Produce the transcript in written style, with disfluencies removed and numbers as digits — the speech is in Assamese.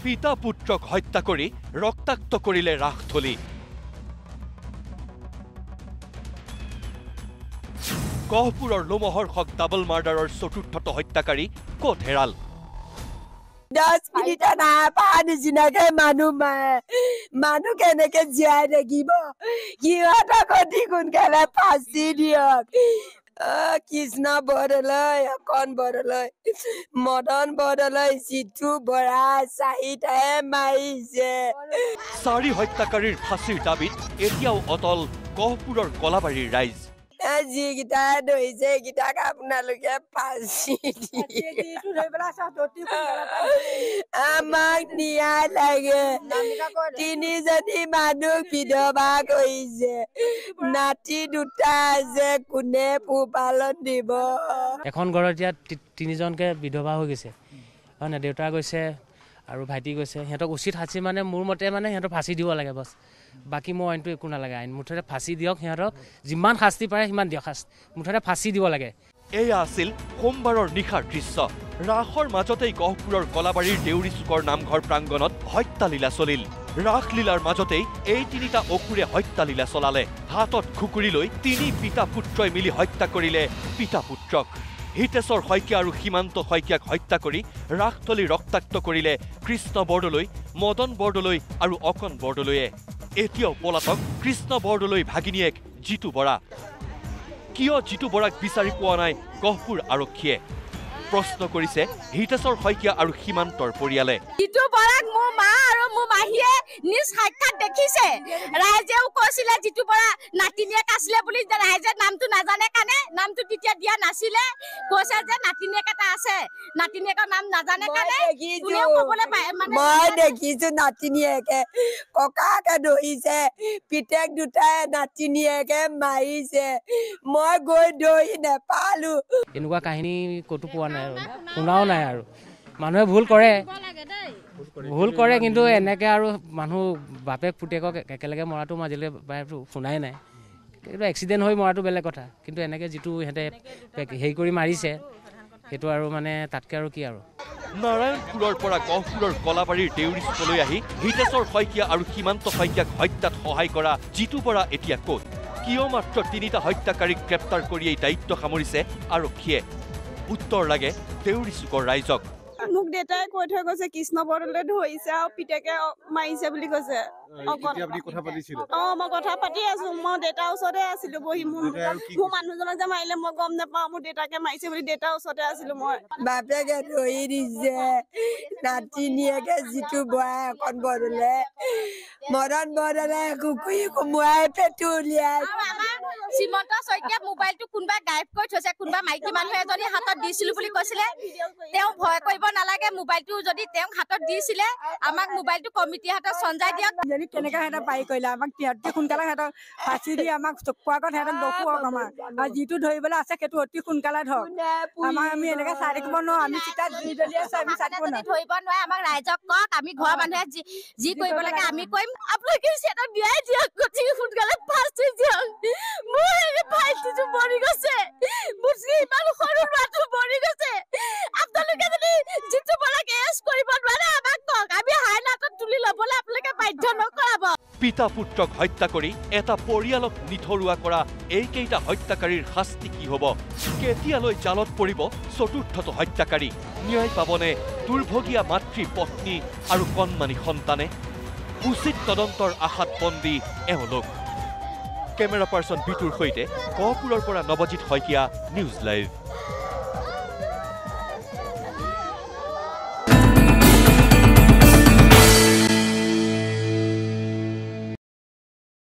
পিতা পুত্ৰক হত্যা কৰি ৰক্তাক্ত কৰিলে ৰাসথলী। গহপুৰৰ লোমহৰ্ষক ডাবল মাৰ্ডাৰৰ চতুৰ্থটো হত্যাকাৰী ক'ত হেৰাল? 10 মিনিট নিচিনাকে মানুহ কেনেকে জীয়াই থাকিব? সিহঁতক অতি সোনকালে ফাঁচি দিয়ক। কৃষ্ণ বৰদলৈ, অকণ বৰদলৈ, মদন বৰদলৈ, জিতু বৰা চাৰিটাই মাৰিছে। 4 হত্যাকাৰীৰ ফাঁচীৰ দাবীত এতিয়াও অটল গহপুৰৰ কলাবাৰীৰ ৰাইজ। যিকেইটা ধৰিছে সেইকেইটাক আপোনালোকে ফাঁচি আমাক ন্যায় লাগে। 3জনী মানুহ বিধৱা কৰিছে, নাতি 2টা আছে, কোনে পোহপালন দিব? এখন ঘৰত এতিয়া 3জনকে বিধৱা হৈ গৈছে, হয় না? দেউতা গৈছে আৰু ভাইটি গৈছে। সিহঁতক উচিত শাস্তি মানে মোৰ মতে মানে সিহঁতক ফাঁচি দিব লাগে বছ। বাকী মই অইনটো একো নালাগে। আইন মুঠতে ফাঁচি দিয়ক, সিহঁতক যিমান শাস্তি পাৰে সিমান দিয়ক। মুঠতে ফাঁচি দিব লাগে। এয়া আছিল সোমবাৰৰ নিশাৰ দৃশ্য। ৰাসৰ মাজতেই গহপুৰৰ কলাবাৰীৰ দেউৰী চুকৰ নামঘৰ প্ৰাংগণত হত্যালীলা চলিল। ৰাসলীলাৰ মাজতেই এই 3টা অসুৰে হত্যালীলা চলালে। হাতত খুকুৰি লৈ 3 পিতা পুত্ৰই মিলি হত্যা কৰিলে পিতা পুত্ৰক। হিতেশ্বৰ শইকীয়া আৰু সীমান্ত শইকীয়াক হত্যা কৰি ৰাসথলী ৰক্তাক্ত কৰিলে কৃষ্ণ বৰদলৈ, মদন বৰদলৈ আৰু অকণ বৰদলৈয়ে। এতিয়াও পলাতক কৃষ্ণ বৰদলৈ ভাগিনীয়েক জিতু বৰা। কিয় জিতু বৰাক বিচাৰি পোৱা নাই গহপুৰ আৰক্ষীয়ে? প্ৰশ্ন কৰিছে হিতেশ্বৰ শইকীয়া আৰু সীমান্তৰ পৰিয়ালে। জিতু বৰাক মোৰ মা আৰু মোৰ মাহীয়ে নিজ সাক্ষাৎ দেখিছে। ৰাইজেও কৈছিলে জিতু বৰা নাতিনীয়েক আছিলে বুলি। ৰাইজে নামটো নাজানে কাৰণে নামটো তেতিয়া দিয়া নাছিলে। কৈছে যে নাতিনীয়েক এটা আছে, নাতিনীয়েকৰ নাম নাজানে কাৰণে কোনেও ক'বলৈ পায়। মই দেখিছো নাতিনীয়েকে ককাকে ধৰিছে, পিতেক 2টাই নাতিনীয়েকে মাৰিছে। মই গৈ ধৰি নেপালো। এনেকুৱা কাহিনী ক'তো পোৱা নাই, শুনাও নাই। আৰু মানুহে ভুল কৰে কিন্তু এনেকৈ আৰু মানুহ বাপেক পুতেকক একেলগে মৰাটো মই আজিলৈ শুনাই নাই। কিন্তু এক্সিডেণ্ট হৈ মৰাটো বেলেগ কথা, কিন্তু এনেকৈ যিটো সিহঁতে হেৰি কৰি মাৰিছে সেইটো আৰু মানে তাতকৈ আৰু কি আৰু। নাৰায়ণপুৰৰ পৰা গহপুৰৰ কলাবাৰীৰ দেউৰী চুকলৈ আহি হিতেশ্বৰ শইকীয়া আৰু সীমান্ত শইকীয়াক হত্যাত সহায় কৰা জিতু বৰা এতিয়া ক'ত? কিয় মাত্ৰ 3টা হত্যাকাৰীক গ্ৰেপ্তাৰ কৰিয়েই দায়িত্ব সামৰিছে আৰক্ষীয়ে? উত্তৰ লাগে দেউৰী চুকৰ ৰাইজক। মোক দেউতাই কৈ থৈ গৈছে কৃষ্ণ বৰদলৈ ধৰিছে আৰু পিতেকে মাৰিছে বুলি কৈছে। মই কথা পাতি আছো, মই দেউতাৰ ওচৰতে আছিলো বহি। মোৰ মানুহজনক যে মাৰিলে মই গম নাপাওঁ, মোৰ দেউতাকে মাৰিছে বুলি দেউতাৰ ওচৰতে আছিলো মই। বাপেকে ধৰি দিছে, নাতিনীয়েকে জিতু বৰাই, অকণ বৰদলৈ, মদন বৰদলৈ কুকুৰি কোমোৱাই পেটু উলিয়াই। সীমন্ত শইকীয়া মোবাইলটো কোনোবাই গায়ব কৰি থৈছে, কোনোবা মাইকী মানুহ এজনী হাতত দিছিলো বুলি কৈছিলে। তেওঁ ভয় কৰিব নালাগে, মোবাইলটো যদি তেওঁক হাতত দিছিলে আমাক মোবাইলটো কমিটিৰ হাতত চঞ্জাই দিয়ক। কেনেকে সিহঁতক পাৰি কৰিলে আমাক অতি সোনকালে সিহঁতক ফাঁচি দি আমাক চকুৰ আগত সিহঁতক দেখুৱাওক। আমাৰ আৰু যিটো ধৰিবলৈ আছে সেইটো অতি সোনকালে ধৰক। আমি এনেকে চাই থাকিব নোৱাৰো। আমি চিতা ধৰিব নোৱাৰে। আমাক ৰাইজক কওক, আমি ঘৰৰ মানুহে যি কৰিব লাগে আমি কৰিম। আপোনালোকে সিহঁতক ন্যায় দিয়ক, অতি সোনকালে ফাঁচি দিয়ক। মোৰ ভাইটিটো মৰি গৈছে, মোৰ ইমান সৰু ল'ৰাটো মৰি গৈছে। আপোনালোকে যদি জিতু বৰাক এৰেষ্ট কৰিব নোৱাৰে আমাক কওক, আমি হাইলাইটত তুলি ল'বলৈ আপোনালোকে বাধ্য নকৰাব। পিতা পুত্ৰক হত্যা কৰি এটা পৰিয়ালক নিথৰুৱা কৰা এইকেইটা হত্যাকাৰীৰ শাস্তি কি হ'ব? কেতিয়ালৈ জালত পৰিব চতুৰ্থটো হত্যাকাৰী? ন্যায় পাবনে দুৰ্ভগীয়া মাতৃ, পত্নী আৰু কণমানি সন্তানে? উচিত তদন্তৰ আশাত বন্দী এওঁলোক। কেমেৰা পাৰ্চন বিতুৰ সৈতে গহপুৰৰ পৰা নৱজিৎ শইকীয়া, নিউজ লাইভ।